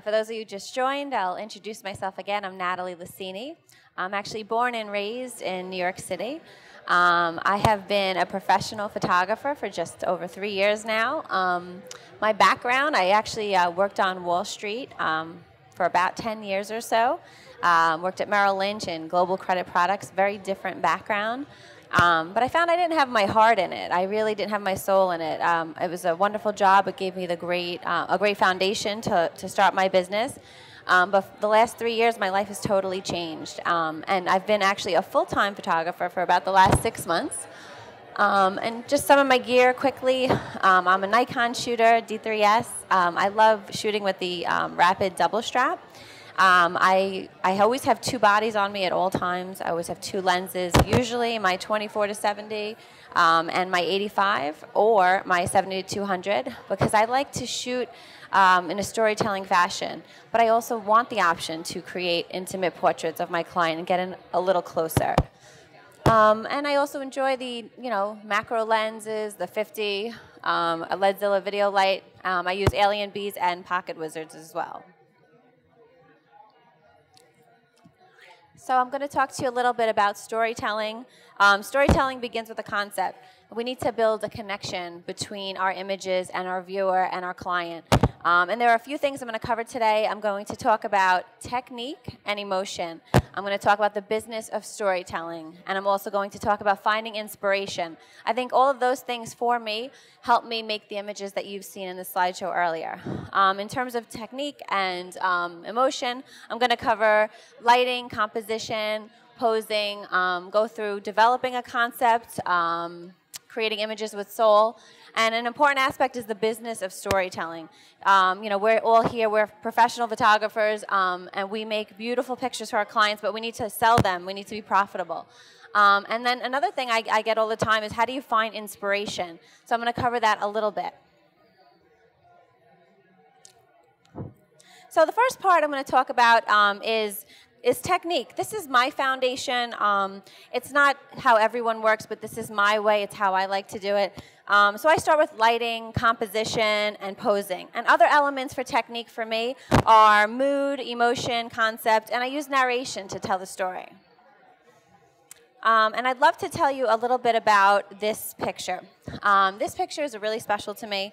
For those of you who just joined, I'll introduce myself again. I'm Natalie Licini. I'm actually born and raised in New York City. I have been a professional photographer for just over 3 years now. My background, I actually worked on Wall Street for about 10 years or so. Worked at Merrill Lynch in global credit products, very different background. But I found I didn't have my heart in it. I really didn't have my soul in it. It was a wonderful job. It gave me a great foundation to start my business. But the last 3 years, my life has totally changed. And I've been actually a full-time photographer for about the last 6 months. And just some of my gear quickly. I'm a Nikon shooter, D3S. I love shooting with the rapid double strap. I always have 2 bodies on me at all times. I always have 2 lenses, usually my 24-70 and my 85 or my 70-200, because I like to shoot in a storytelling fashion. But I also want the option to create intimate portraits of my client and get in a little closer. And I also enjoy the, macro lenses, the 50, a Ledzilla video light. I use Alien Bees and Pocket Wizards as well. So I'm going to talk to you a little bit about storytelling. Storytelling begins with a concept. We need to build a connection between our images and our viewer and our client. And there are a few things I'm going to cover today. I'm going to talk about technique and emotion. I'm going to talk about the business of storytelling. And I'm also going to talk about finding inspiration. I think all of those things for me help me make the images that you've seen in the slideshow earlier. In terms of technique and emotion, I'm going to cover lighting, composition, posing, go through developing a concept, creating images with soul. And an important aspect is the business of storytelling. We're all here, we're professional photographers, and we make beautiful pictures for our clients, but we need to sell them, we need to be profitable. And then another thing I get all the time is how do you find inspiration? So I'm going to cover that a little bit. So the first part I'm going to talk about is technique. This is my foundation. It's not how everyone works, but this is my way. It's how I like to do it. So I start with lighting, composition, and posing. And other elements for technique for me are mood, emotion, concept, and I use narration to tell the story. And I'd love to tell you a little bit about this picture. This picture is really special to me.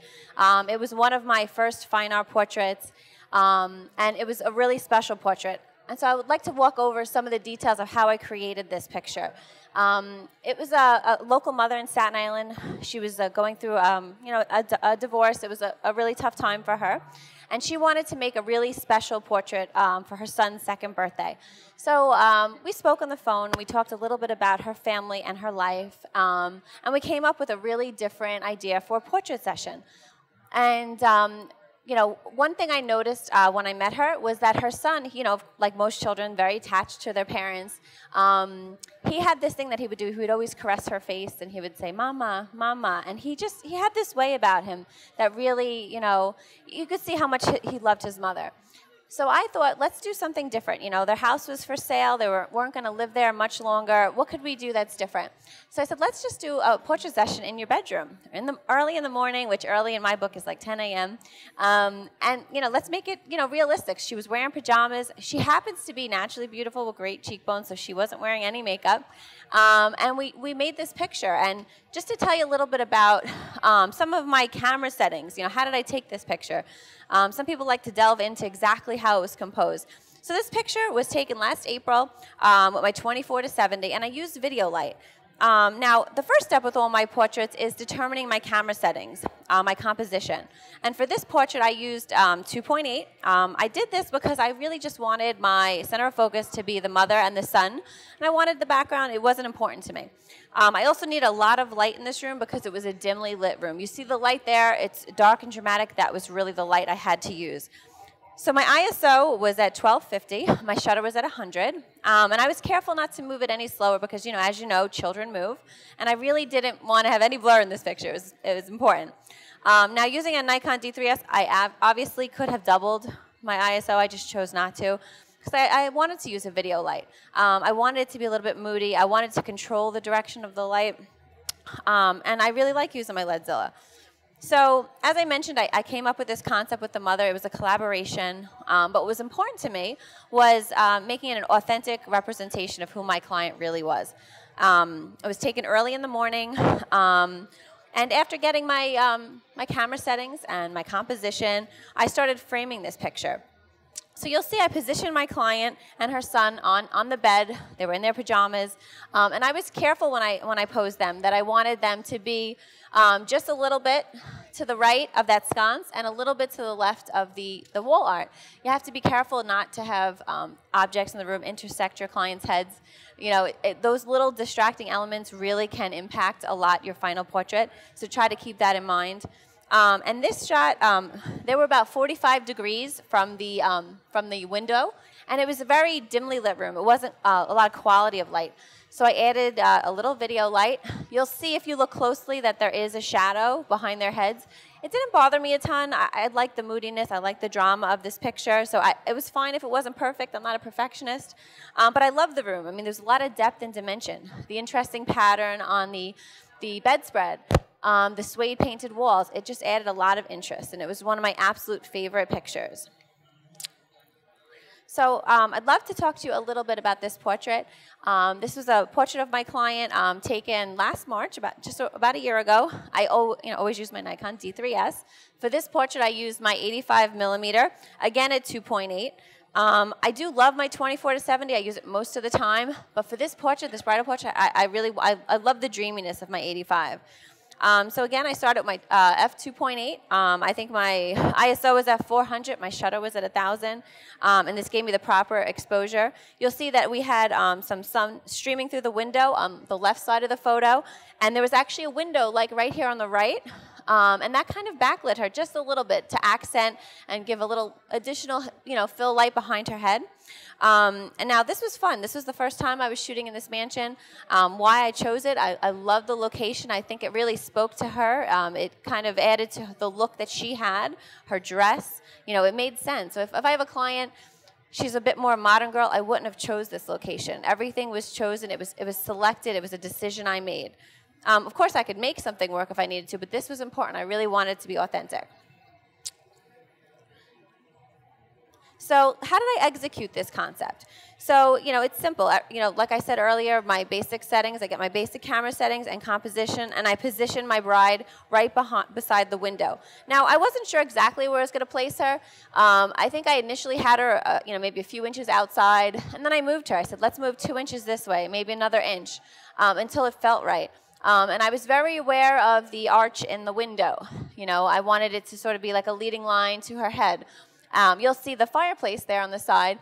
It was one of my first fine art portraits, and it was a really special portrait. And so I would like to walk over some of the details of how I created this picture. It was a local mother in Staten Island. She was going through, a divorce. It was a really tough time for her. And she wanted to make a really special portrait for her son's 2nd birthday. So we spoke on the phone. We talked a little bit about her family and her life. And we came up with a really different idea for a portrait session. And one thing I noticed when I met her was that her son, like most children, very attached to their parents, he had this thing that he would do. He would always caress her face, and he would say, "Mama, Mama." And he had this way about him that really, you could see how much he loved his mother. So I thought, let's do something different. Their house was for sale. They weren't going to live there much longer. What could we do that's different? So I said, let's just do a portrait session in your bedroom, early in the morning, which early in my book is like 10 a.m. And, let's make it, realistic. She was wearing pajamas. She happens to be naturally beautiful with great cheekbones, so she wasn't wearing any makeup. And we made this picture. And just to tell you a little bit about some of my camera settings, how did I take this picture? Some people like to delve into exactly how it was composed. So this picture was taken last April with my 24-70, and I used video light. Now, the first step with all my portraits is determining my camera settings, my composition. And for this portrait, I used 2.8. I did this because I really just wanted my center of focus to be the mother and the son, and I wanted the background. It wasn't important to me. I also need a lot of light in this room because it was a dimly lit room. You see the light there? It's dark and dramatic. That was really the light I had to use. So my ISO was at 1250. My shutter was at 100. And I was careful not to move it any slower because, as you know, children move. And I really didn't want to have any blur in this picture. It was important. Now, using a Nikon D3S, I obviously could have doubled my ISO. I just chose not to because I wanted to use a video light. I wanted it to be a little bit moody. I wanted to control the direction of the light. And I really like using my Ledzilla. So as I mentioned, I came up with this concept with the mother. It was a collaboration. But what was important to me was making it an authentic representation of who my client really was. It was taken early in the morning. And after getting my camera settings and my composition, I started framing this picture. So you'll see I positioned my client and her son on the bed. They were in their pajamas. And I was careful when I posed them that I wanted them to be just a little bit to the right of that sconce and a little bit to the left of the wall art. You have to be careful not to have objects in the room intersect your client's heads. You know, those little distracting elements really can impact a lot your final portrait. So try to keep that in mind. And this shot, they were about 45 degrees from the window, and it was a very dimly lit room. It wasn't a lot of quality of light. So I added a little video light. You'll see if you look closely that there is a shadow behind their heads. It didn't bother me a ton. I like the moodiness. I like the drama of this picture. So it was fine if it wasn't perfect. I'm not a perfectionist. But I love the room. I mean, there's a lot of depth and dimension. The interesting pattern on the bedspread. The suede painted walls, it just added a lot of interest, and it was one of my absolute favorite pictures. So I'd love to talk to you a little bit about this portrait. This was a portrait of my client taken last March, about a year ago. I always use my Nikon D3S. For this portrait, I used my 85 millimeter, again at 2.8. I do love my 24-70. I use it most of the time. But for this portrait, this bridal portrait, I love the dreaminess of my 85. So again, I started with my f2.8. I think my ISO was at 400. My shutter was at 1,000. And this gave me the proper exposure. You'll see that we had some sun streaming through the window on the left side of the photo. And there was actually a window like right here on the right. And that kind of backlit her just a little bit to accent and give a little additional, fill light behind her head. And now this was fun. This was the first time I was shooting in this mansion. Why I chose it, I love the location. I think it really spoke to her. It kind of added to the look that she had, her dress. It made sense. So if I have a client, she's a bit more modern girl, I wouldn't have chose this location. Everything was chosen. It was selected. It was a decision I made. Of course, I could make something work if I needed to, but this was important. I really wanted it to be authentic. So how did I execute this concept? So, it's simple. Like I said earlier, my basic settings, I get my basic camera settings and composition, and I position my bride right beside the window. Now, I wasn't sure exactly where I was going to place her. I think I initially had her, maybe a few inches outside, and then I moved her. I said, let's move 2 inches this way, maybe another inch, until it felt right. And I was very aware of the arch in the window. I wanted it to sort of be like a leading line to her head. You'll see the fireplace there on the side,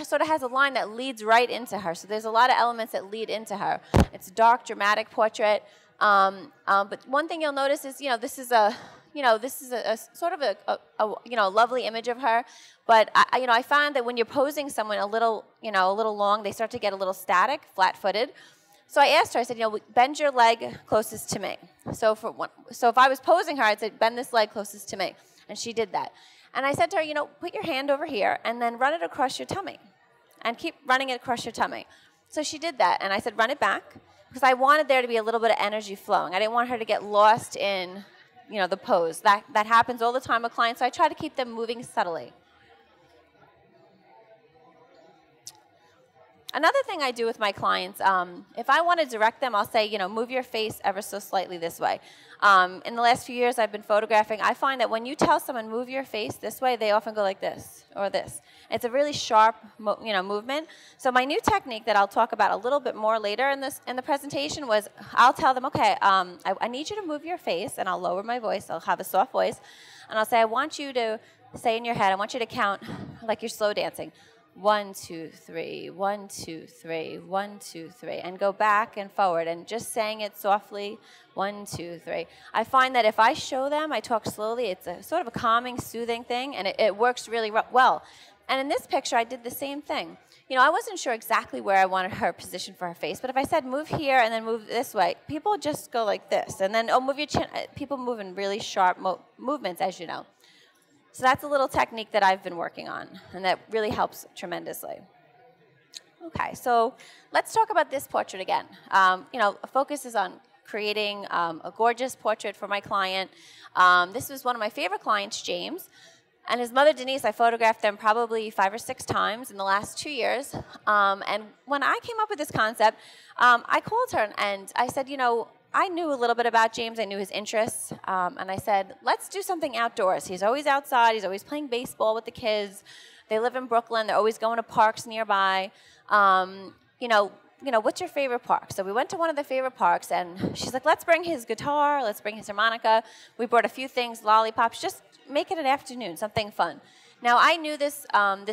sort of has a line that leads right into her. So there's a lot of elements that lead into her. It's a dark, dramatic portrait. But one thing you'll notice is, this is a sort of a lovely image of her. But I find that when you're posing someone a little long, they start to get a little static, flat-footed. So I asked her, I said, bend your leg closest to me. So if I was posing her, I'd say, bend this leg closest to me. And she did that. And I said to her, put your hand over here and then run it across your tummy. And keep running it across your tummy. So she did that. And I said, run it back. Because I wanted there to be a little bit of energy flowing. I didn't want her to get lost in, the pose. That happens all the time with clients. So I try to keep them moving subtly. Another thing I do with my clients, if I want to direct them, I'll say, move your face ever so slightly this way. In the last few years I've been photographing, I find that when you tell someone move your face this way, they often go like this or this. It's a really sharp, movement. So my new technique that I'll talk about a little bit more later in the presentation was I'll tell them, okay, I need you to move your face, and I'll lower my voice. I'll have a soft voice, and I'll say, I want you to say in your head, I want you to count like you're slow dancing. 1, 2, 3, 1, 2, 3, 1, 2, 3, and go back and forward, and just saying it softly, 1, 2, 3. I find that if I show them, I talk slowly, it's a sort of a calming, soothing thing, and it works really well. And in this picture, I did the same thing. I wasn't sure exactly where I wanted her position for her face, but if I said move here and then move this way, people just go like this, and then move your chin. People move in really sharp movements, as you know. So that's a little technique that I've been working on, and that really helps tremendously. Okay, so let's talk about this portrait again. Focus is on creating a gorgeous portrait for my client. This was one of my favorite clients, James. And his mother, Denise, I photographed them probably 5 or 6 times in the last 2 years. And when I came up with this concept, I called her and I said, you know, I knew a little bit about James. I knew his interests. And I said, let's do something outdoors. He's always outside. He's always playing baseball with the kids. They live in Brooklyn. They're always going to parks nearby. What's your favorite park? So we went to one of the favorite parks, and she's like, let's bring his guitar. Let's bring his harmonica. We brought a few things, lollipops. Just make it an afternoon, something fun. Now, I knew this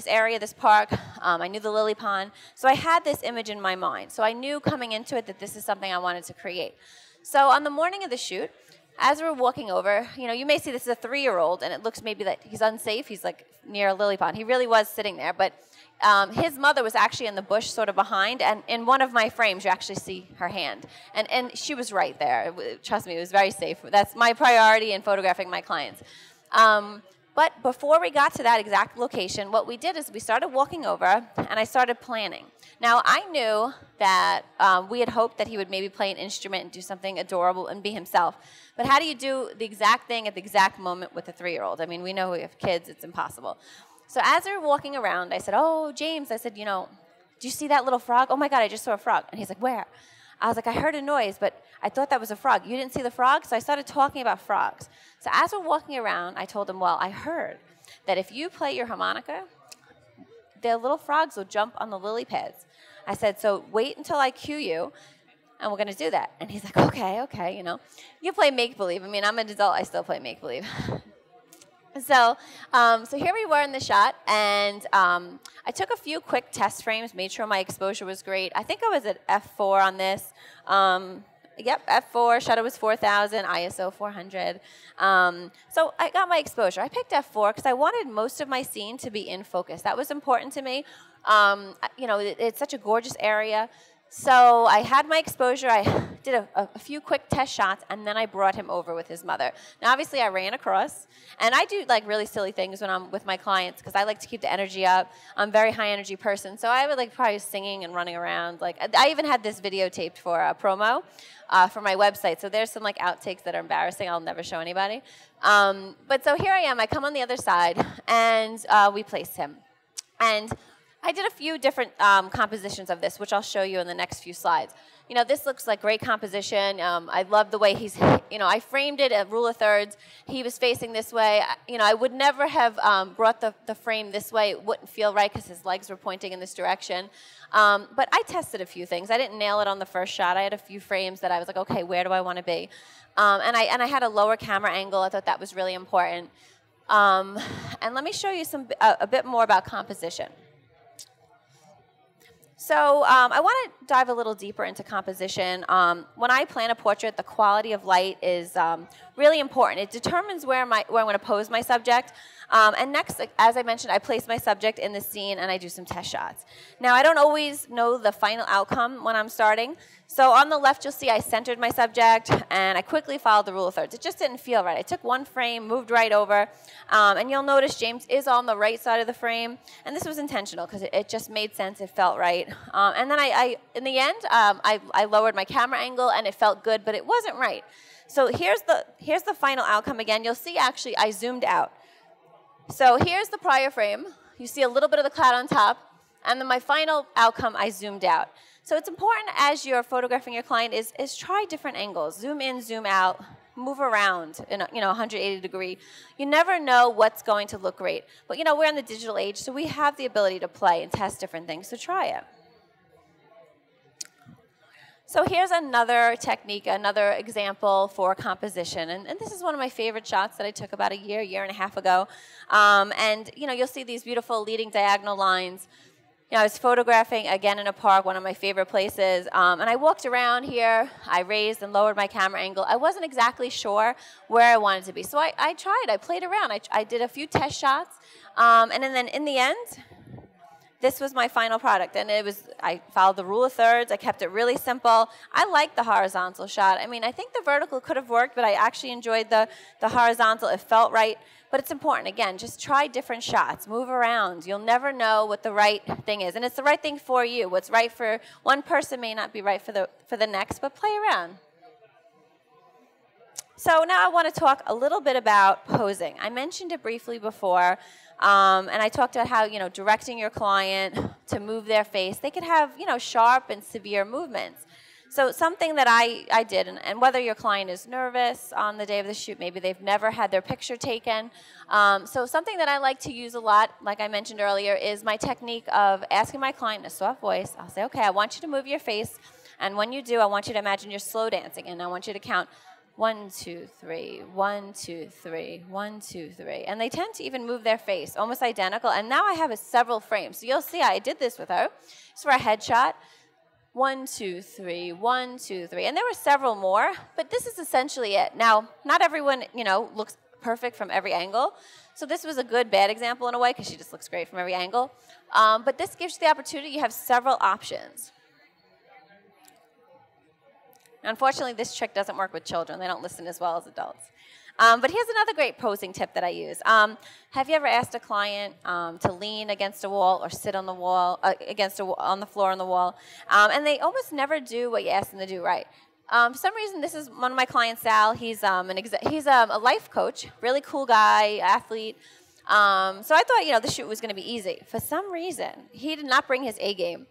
area, this park. I knew the lily pond. So I had this image in my mind. So I knew coming into it that this is something I wanted to create. So on the morning of the shoot, as we were walking over, you may see this is a 3-year-old, and it looks maybe like he's unsafe. He's like near a lily pond. He really was sitting there, but his mother was actually in the bush sort of behind, and in one of my frames, you actually see her hand. And she was right there. Trust me, it was very safe. That's my priority in photographing my clients. But before we got to that exact location, what we did is we started walking over, and I started planning. Now, I knew that we had hoped that he would maybe play an instrument and do something adorable and be himself. But how do you do the exact thing at the exact moment with a 3-year-old? I mean, we know we have kids. It's impossible. So as we were walking around, I said, oh, James, I said, do you see that little frog? Oh, my God, I just saw a frog. And he's like, where? I was like, I heard a noise, but I thought that was a frog. You didn't see the frog? So I started talking about frogs. So as we're walking around, I told him, well, I heard that if you play your harmonica, the little frogs will jump on the lily pads. I said, so wait until I cue you, and we're going to do that. And he's like, okay, You play make-believe. I mean, I'm an adult. I still play make-believe. So here we were in the shot, and I took a few quick test frames, made sure my exposure was great. I think I was at f4 on this. Yep, f4, shutter was 4,000, ISO 400. So I got my exposure. I picked f4 because I wanted most of my scene to be in focus. That was important to me. It's such a gorgeous area. So I had my exposure. I did a few quick test shots, and then I brought him over with his mother. Now, obviously, I ran across, and I do like really silly things when I'm with my clients because I like to keep the energy up. I'm a very high energy person, so I would like probably singing and running around. Like I even had this videotaped for a promo for my website. So there's some like outtakes that are embarrassing. I'll never show anybody. But so here I am. I come on the other side, and we placed him, and I did a few different compositions of this, which I'll show you in the next few slides. This looks like great composition. I love the way he's, I framed it at rule of thirds. He was facing this way. I would never have brought the frame this way. It wouldn't feel right because his legs were pointing in this direction. But I tested a few things. I didn't nail it on the first shot. I had a few frames that I was like, okay, where do I want to be? And I had a lower camera angle. I thought that was really important. And let me show you a bit more about composition. So I want to dive a little deeper into composition. When I plan a portrait, the quality of light is really important. It determines where I'm going to pose my subject. And next, as I mentioned, I place my subject in the scene and I do some test shots. Now, I don't always know the final outcome when I'm starting. So on the left, you'll see I centered my subject and I quickly followed the rule of thirds. It just didn't feel right. I took one frame, moved right over, and you'll notice James is on the right side of the frame. And this was intentional because it just made sense. It felt right. And then in the end, I lowered my camera angle and it felt good, but it wasn't right. So here's the final outcome again. You'll see actually I zoomed out. So here's the prior frame. You see a little bit of the cloud on top. And then my final outcome, I zoomed out. So it's important as you're photographing your client is try different angles. Zoom in, zoom out, move around in a 180 degree. You never know what's going to look great. But we're in the digital age, so we have the ability to play and test different things. So try it. So here's another technique, another example for composition. And this is one of my favorite shots that I took about a year and a half ago. And you'll see these beautiful leading diagonal lines. I was photographing, again, in a park, one of my favorite places. And I walked around here. I raised and lowered my camera angle. I wasn't exactly sure where I wanted to be. So I tried. I played around. I did a few test shots. And then in the end, this was my final product, and I followed the rule of thirds. I kept it really simple. I like the horizontal shot. I mean, I think the vertical could have worked, but I actually enjoyed the horizontal. It felt right, but it's important. Again, just try different shots. Move around. You'll never know what the right thing is, and it's the right thing for you. What's right for one person may not be right for the next, but play around. So now I want to talk a little bit about posing. I mentioned it briefly before, and I talked about how, directing your client to move their face. They could have, sharp and severe movements. So something that I did, and whether your client is nervous on the day of the shoot, maybe they've never had their picture taken. So something that I like to use a lot, like I mentioned earlier, is my technique of asking my client in a soft voice. I'll say, okay, I want you to move your face. And when you do, I want you to imagine you're slow dancing. And I want you to count 1, 2, 3, 1, 2, 3, 1, 2, 3. And they tend to even move their face, almost identical. And now I have several frames. So you'll see I did this with her. It's for a headshot. 1, 2, 3, 1, 2, 3. And there were several more, but this is essentially it. Now, not everyone, looks perfect from every angle. So this was a good, bad example in a way, because she just looks great from every angle. But this gives you the opportunity. You have several options. Unfortunately, this trick doesn't work with children. They don't listen as well as adults. But here's another great posing tip that I use. Have you ever asked a client to lean against a wall or sit on the wall, on the floor on the wall, and they almost never do what you ask them to do right? For some reason, this is one of my clients, Sal. He's a life coach, really cool guy, athlete. So I thought, the shoot was going to be easy. For some reason, he did not bring his A game.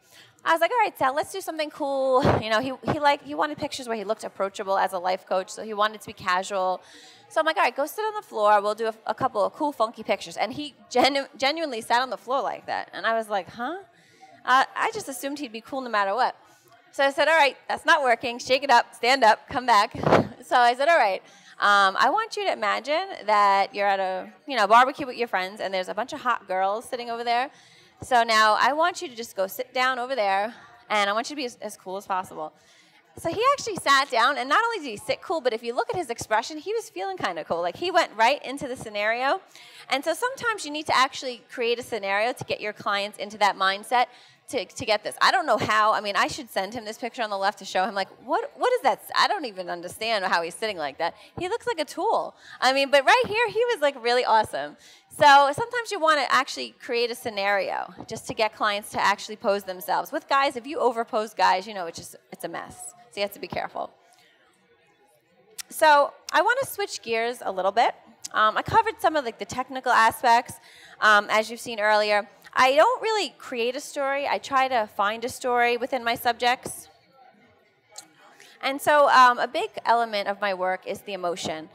I was like, all right, Sal, let's do something cool. He wanted pictures where he looked approachable as a life coach, so he wanted it to be casual. So I'm like, all right, go sit on the floor. We'll do a couple of cool, funky pictures. And he genuinely sat on the floor like that. And I was like, huh? I just assumed he'd be cool no matter what. So I said, all right, that's not working. Shake it up, stand up, come back. So I said, all right, I want you to imagine that you're at a barbecue with your friends, and there's a bunch of hot girls sitting over there. So now I want you to just go sit down over there, and I want you to be as cool as possible. So he actually sat down, and not only did he sit cool, but if you look at his expression, he was feeling kind of cool. Like, he went right into the scenario. And so sometimes you need to actually create a scenario to get your clients into that mindset to get this. I don't know how. I mean, I should send him this picture on the left to show him, like, what is that? I don't even understand how he's sitting like that. He looks like a tool. I mean, but right here, he was, like, really awesome. So sometimes you want to actually create a scenario just to get clients to actually pose themselves. With guys, if you overpose guys, it's a mess. So you have to be careful. So I want to switch gears a little bit. I covered some of the technical aspects, as you've seen earlier. I don't really create a story. I try to find a story within my subjects. And so a big element of my work is the emotion.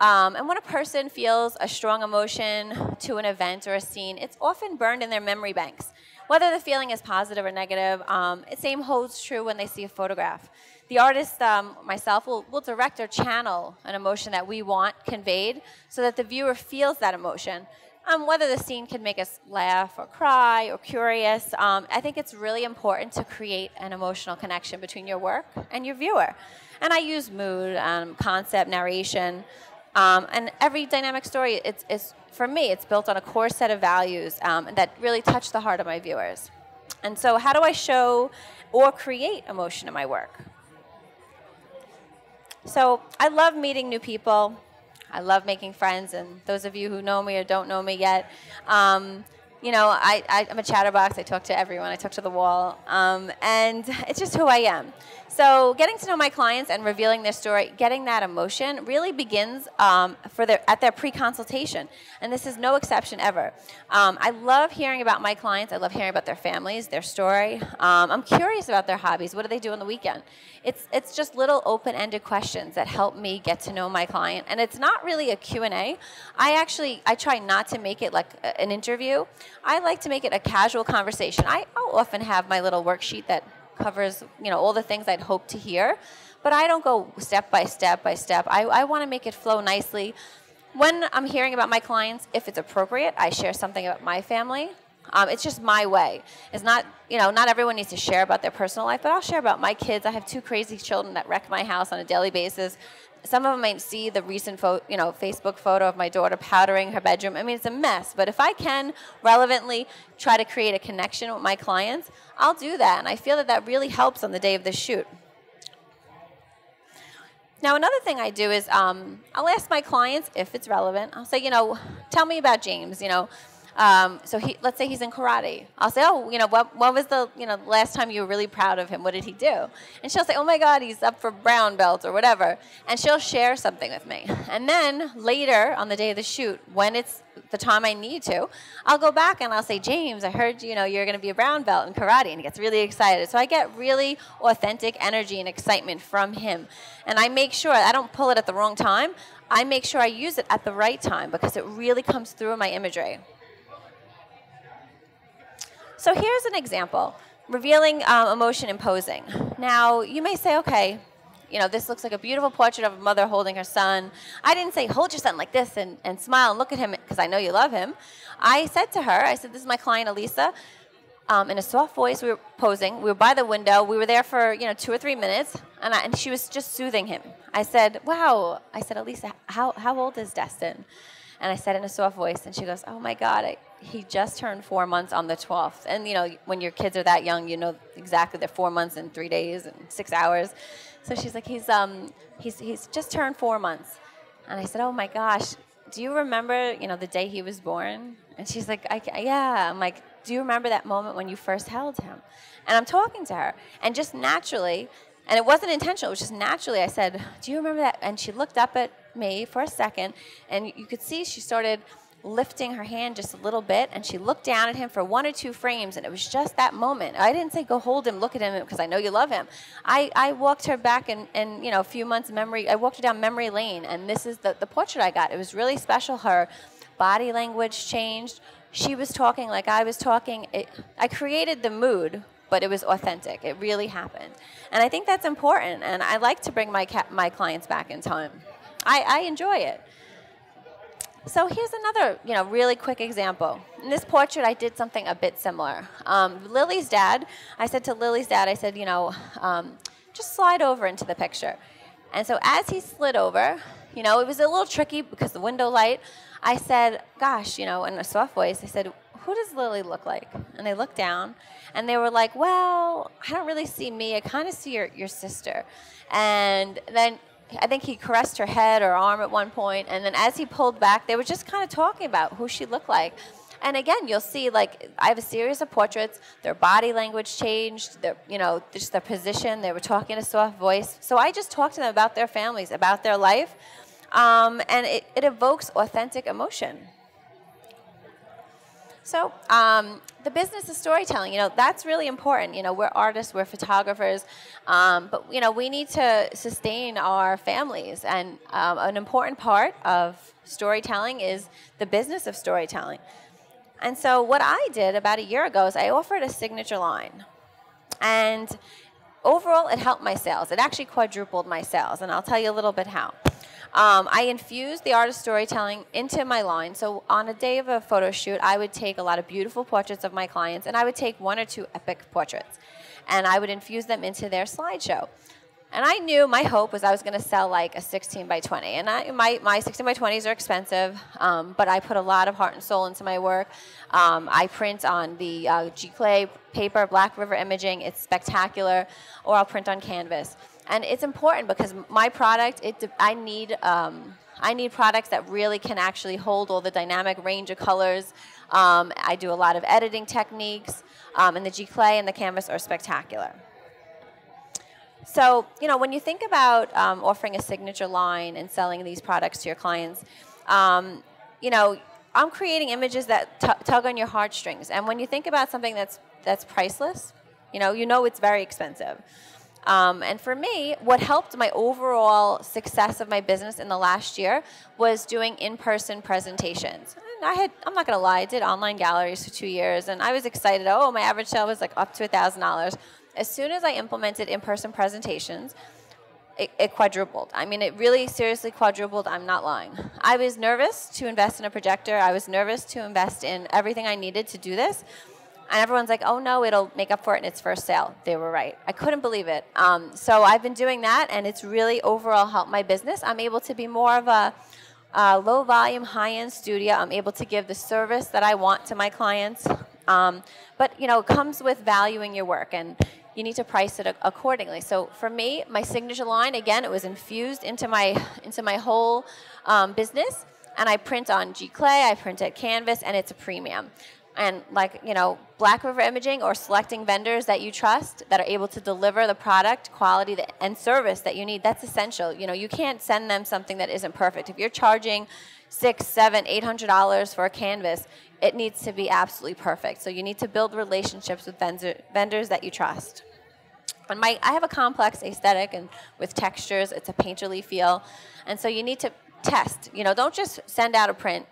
And when a person feels a strong emotion to an event or a scene, it's often burned in their memory banks. Whether the feeling is positive or negative, the same holds true when they see a photograph. The artist, myself, will direct or channel an emotion that we want conveyed so that the viewer feels that emotion. Whether the scene can make us laugh or cry or curious, I think it's really important to create an emotional connection between your work and your viewer. And I use mood, concept, narration, and every dynamic story, for me, it's built on a core set of values that really touch the heart of my viewers. And so how do I show or create emotion in my work? So I love meeting new people. I love making friends, and those of you who know me or don't know me yet, I'm a chatterbox. I talk to everyone. I talk to the wall, and it's just who I am. So getting to know my clients and revealing their story, getting that emotion, really begins at their pre-consultation, and this is no exception ever. I love hearing about my clients. I love hearing about their families, their story. I'm curious about their hobbies. What do they do on the weekend? It's just little open-ended questions that help me get to know my client, and it's not really a Q&A. I try not to make it like an interview. I like to make it a casual conversation. I'll often have my little worksheet that covers all the things I'd hope to hear, but I don't go step by step by step. I want to make it flow nicely. When I'm hearing about my clients, if it's appropriate, I share something about my family. It's just my way. It's not, not everyone needs to share about their personal life, but I'll share about my kids. I have 2 crazy children that wreck my house on a daily basis. Some of them might see the recent Facebook photo of my daughter powdering her bedroom. I mean, it's a mess. But if I can relevantly try to create a connection with my clients, I'll do that. And I feel that really helps on the day of the shoot. Now, another thing I do is I'll ask my clients if it's relevant. I'll say, tell me about James. So let's say he's in karate. I'll say, oh, what was the, last time you were really proud of him? What did he do? And she'll say, oh my God, he's up for brown belt or whatever. And she'll share something with me. And then later on the day of the shoot, when it's the time I need to, I'll go back and I'll say, James, I heard, you're going to be a brown belt in karate. And he gets really excited. So I get really authentic energy and excitement from him. And I make sure I don't pull it at the wrong time. I make sure I use it at the right time because it really comes through in my imagery. So here's an example, revealing emotion in posing. Now, you may say, okay, this looks like a beautiful portrait of a mother holding her son. I didn't say, hold your son like this and smile and look at him because I know you love him. I said to her, this is my client, Elisa. In a soft voice, we were posing. We were by the window. We were there for, 2 or 3 minutes, and she was just soothing him. I said, wow. I said, Elisa, how old is Destin? And I said in a soft voice, and she goes, oh, my God, he just turned 4 months on the 12th. And, when your kids are that young, you know exactly they're 4 months and 3 days and 6 hours. So she's like, he's just turned 4 months. And I said, oh, my gosh, do you remember, the day he was born? And she's like, yeah. I'm like, do you remember that moment when you first held him? And I'm talking to her. And just naturally, and it wasn't intentional, it was just naturally, I said, do you remember that? And she looked up at me for a second, and you could see she started lifting her hand just a little bit, and she looked down at him for 1 or 2 frames, and it was just that moment. I didn't say, go hold him, look at him, because I know you love him. I walked her back in a few months memory. I walked her down memory lane, and this is the portrait I got. It was really special. Her body language changed. She was talking like I was talking. I created the mood, but it was authentic. It really happened. And I think that's important, and I like to bring my clients back in time. I enjoy it. So here's another, really quick example. In this portrait, I did something a bit similar. Lily's dad, I said to Lily's dad, just slide over into the picture. And so as he slid over, it was a little tricky because the window light. I said, gosh, in a soft voice, I said, who does Lily look like? And they looked down, and they were like, well, I don't really see me. I kind of see your sister. And then I think he caressed her head or arm at one point, and then as he pulled back, they were just kind of talking about who she looked like. And again, you'll see, I have a series of portraits. Their body language changed, just their position. They were talking in a soft voice. So I just talked to them about their families, about their life, and it evokes authentic emotion. So the business of storytelling, that's really important. We're artists, we're photographers, but, we need to sustain our families. And an important part of storytelling is the business of storytelling. And so what I did about a year ago is I offered a signature line. And overall, it helped my sales. It actually quadrupled my sales, and I'll tell you a little bit how. I infused the art of storytelling into my line. So on a day of a photo shoot, I would take a lot of beautiful portraits of my clients, and I would take 1 or 2 epic portraits, and I would infuse them into their slideshow. And I knew my hope was I was going to sell like a 16 by 20. And my 16 by 20s are expensive, but I put a lot of heart and soul into my work. I print on the G-Clay paper, Black River Imaging. It's spectacular. Or I'll print on canvas. And it's important because my product, I need products that really can actually hold all the dynamic range of colors. I do a lot of editing techniques, and the G-Clay and the canvas are spectacular. So, when you think about offering a signature line and selling these products to your clients, I'm creating images that tug on your heartstrings. And when you think about something that's priceless, it's very expensive. And for me, what helped my overall success of my business in the last year was doing in-person presentations. And I'm not going to lie, I did online galleries for 2 years, and I was excited. Oh, my average sale was like up to $1,000. As soon as I implemented in-person presentations, it quadrupled. I mean, it really seriously quadrupled. I'm not lying. I was nervous to invest in a projector. I was nervous to invest in everything I needed to do this. And everyone's like, oh, no, it'll make up for it in its first sale. They were right. I couldn't believe it. So I've been doing that, and it's really overall helped my business. I'm able to be more of a low-volume, high-end studio. I'm able to give the service that I want to my clients. But, it comes with valuing your work, and you need to price it accordingly. So for me, my signature line, again, it was infused into my whole business. And I print on G-Clay, I print at canvas, and it's a premium. And like, Black River Imaging or selecting vendors that you trust that are able to deliver the product, quality, and service that you need, that's essential. You can't send them something that isn't perfect. If you're charging $600, $700, $800 for a canvas, it needs to be absolutely perfect. So you need to build relationships with vendors that you trust. And I have a complex aesthetic and with textures, it's a painterly feel. And so you need to test. Don't just send out a print.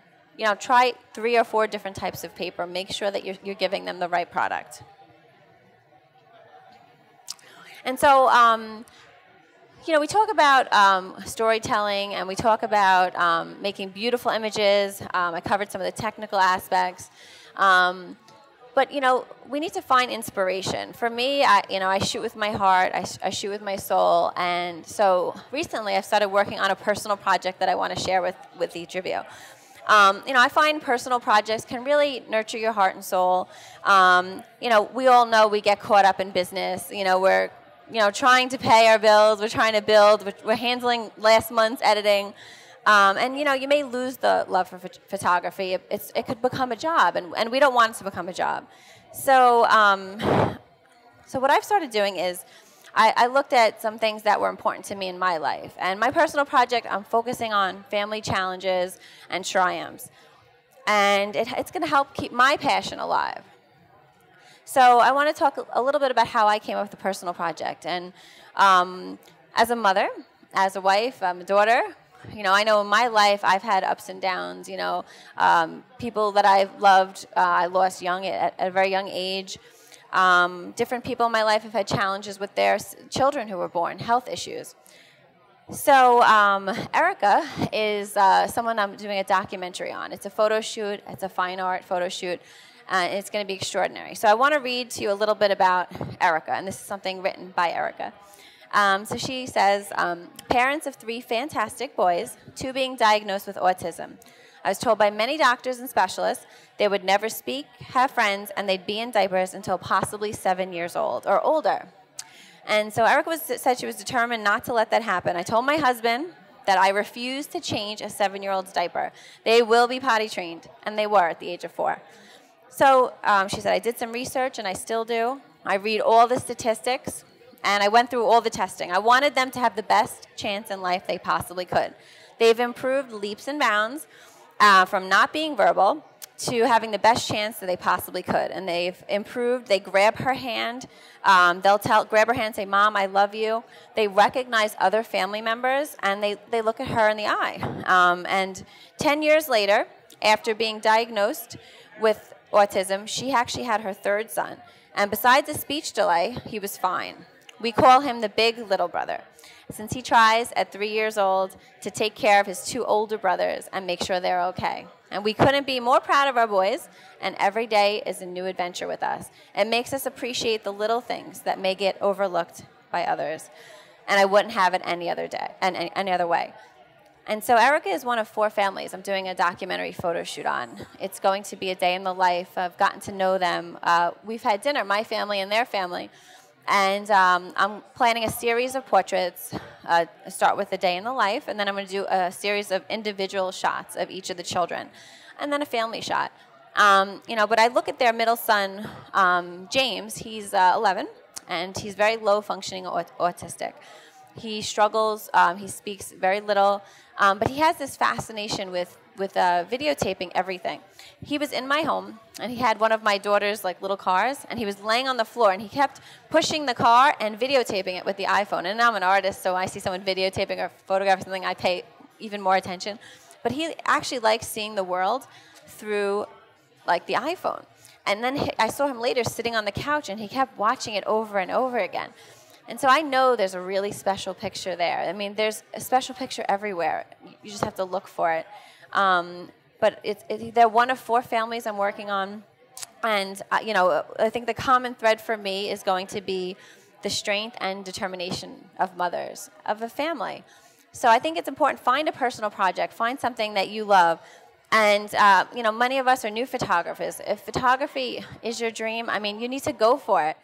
Try 3 or 4 different types of paper. Make sure that you're giving them the right product. And so, we talk about storytelling, and we talk about making beautiful images. I covered some of the technical aspects. But, we need to find inspiration. For me, I shoot with my heart. I shoot with my soul. And so recently I've started working on a personal project that I want to share with each of you. I find personal projects can really nurture your heart and soul. We all know we get caught up in business. We're, trying to pay our bills. We're trying to build. We're handling last month's editing. And, you may lose the love for photography. It could become a job, and we don't want it to become a job. So, so what I've started doing is I looked at some things that were important to me in my life. And my personal project, I'm focusing on family challenges and triumphs. And it's going to help keep my passion alive. So I want to talk a little bit about how I came up with the personal project. And as a mother, as a wife, a daughter, I know in my life I've had ups and downs. People that I've loved, I lost at a very young age. Different people in my life have had challenges with their children who were born, health issues. So Erica is someone I'm doing a documentary on. It's a photo shoot. It's a fine art photo shoot. And it's going to be extraordinary. So I want to read to you a little bit about Erica, and this is something written by Erica. So she says, parents of 3 fantastic boys, 2 being diagnosed with autism. I was told by many doctors and specialists they would never speak, have friends, and they'd be in diapers until possibly 7 years old or older. And so Erica said she was determined not to let that happen. I told my husband that I refused to change a 7-year-old's diaper. They will be potty trained, and they were at the age of 4. So she said, I did some research, and I still do. I read all the statistics, and I went through all the testing. I wanted them to have the best chance in life they possibly could. They've improved leaps and bounds from not being verbal to having the best chance that they possibly could. And they've improved. They grab her hand. They'll grab her hand and say, Mom, I love you. They recognize other family members, and they look at her in the eye. And 10 years later, after being diagnosed with autism, she actually had her 3rd son. And besides a speech delay, he was fine. We call him the big little brother, since he tries at 3 years old to take care of his 2 older brothers and make sure they're okay. And we couldn't be more proud of our boys, and every day is a new adventure with us. It makes us appreciate the little things that may get overlooked by others. And I wouldn't have it any other day, any other way. And so Erica is one of 4 families I'm doing a documentary photo shoot on. It's going to be a day in the life. I've gotten to know them. We've had dinner, my family and their family. And I'm planning a series of portraits, start with a day in the life, and then I'm going to do a series of individual shots of each of the children, and then a family shot. But I look at their middle son, James. He's 11, and he's very low-functioning autistic. He struggles. He speaks very little, but he has this fascination with videotaping everything. He was in my home, and he had one of my daughter's little cars, and he was laying on the floor, and he kept pushing the car and videotaping it with the iPhone. And I'm an artist, so I see someone videotaping or photographing something, I pay even more attention. But he actually likes seeing the world through the iPhone. And then I saw him later sitting on the couch, and he kept watching it over and over again. And so I know there's a really special picture there. I mean, there's a special picture everywhere. You just have to look for it. But they're one of 4 families I'm working on. And, I think the common thread for me is going to be the strength and determination of mothers, of a family. So I think it's important, find a personal project, find something that you love. And, many of us are new photographers. If photography is your dream, I mean, you need to go for it.